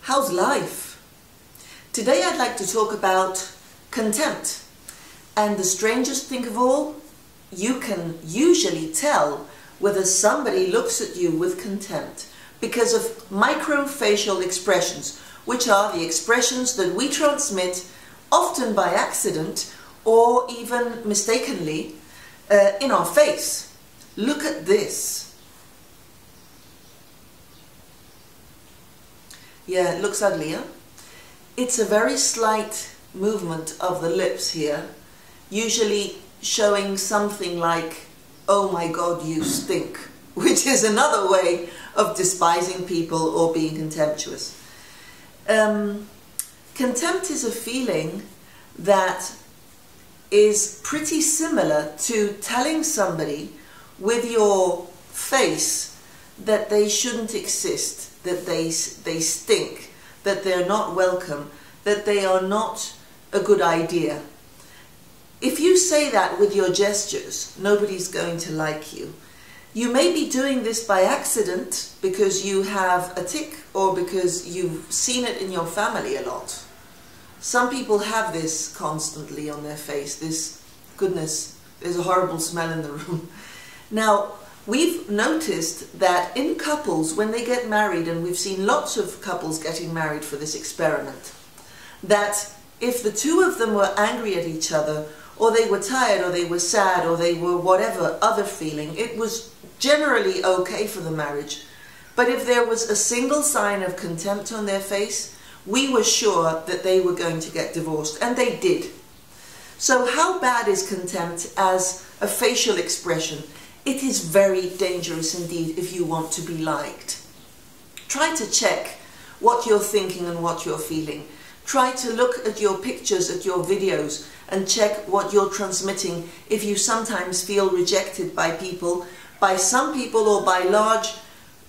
How's life? Today I'd like to talk about contempt. And the strangest thing of all, you can usually tell whether somebody looks at you with contempt because of microfacial expressions, which are the expressions that we transmit often by accident or even mistakenly in our face. Look at this. Yeah, it looks ugly, huh? It's a very slight movement of the lips here, usually showing something like, "Oh my God, you stink," which is another way of despising people or being contemptuous. Contempt is a feeling that is pretty similar to telling somebody with your face that they shouldn't exist, that they stink, that they're not welcome, that they are not a good idea. If you say that with your gestures, nobody's going to like you. You may be doing this by accident because you have a tic or because you've seen it in your family a lot. Some people have this constantly on their face, this, goodness, there's a horrible smell in the room. Now, we've noticed that in couples, when they get married, and we've seen lots of couples getting married for this experiment, that if the two of them were angry at each other, or they were tired, or they were sad, or they were whatever other feeling, it was generally okay for the marriage. But if there was a single sign of contempt on their face, we were sure that they were going to get divorced, and they did. So how bad is contempt as a facial expression? It is very dangerous indeed if you want to be liked. Try to check what you're thinking and what you're feeling. Try to look at your pictures, at your videos, and check what you're transmitting if you sometimes feel rejected by people, by some people or by large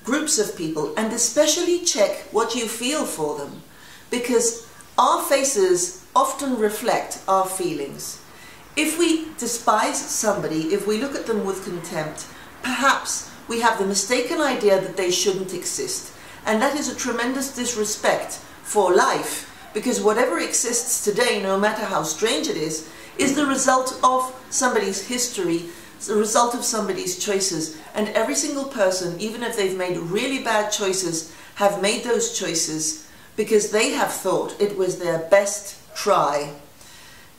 groups of people, and especially check what you feel for them, because our faces often reflect our feelings. If we despise somebody, if we look at them with contempt, perhaps we have the mistaken idea that they shouldn't exist. And that is a tremendous disrespect for life, because whatever exists today, no matter how strange it is the result of somebody's history, the result of somebody's choices. And every single person, even if they've made really bad choices, have made those choices because they have thought it was their best try.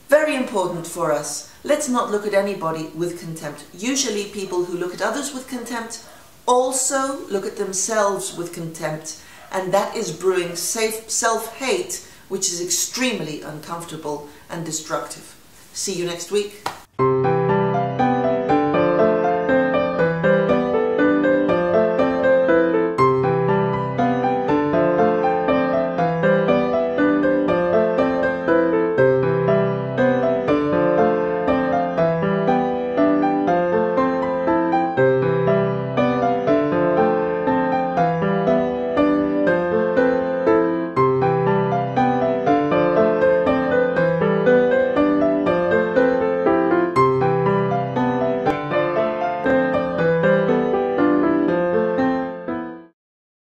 Very important for us. Let's not look at anybody with contempt. Usually people who look at others with contempt also look at themselves with contempt, and that is brewing self-hate, which is extremely uncomfortable and destructive. See you next week.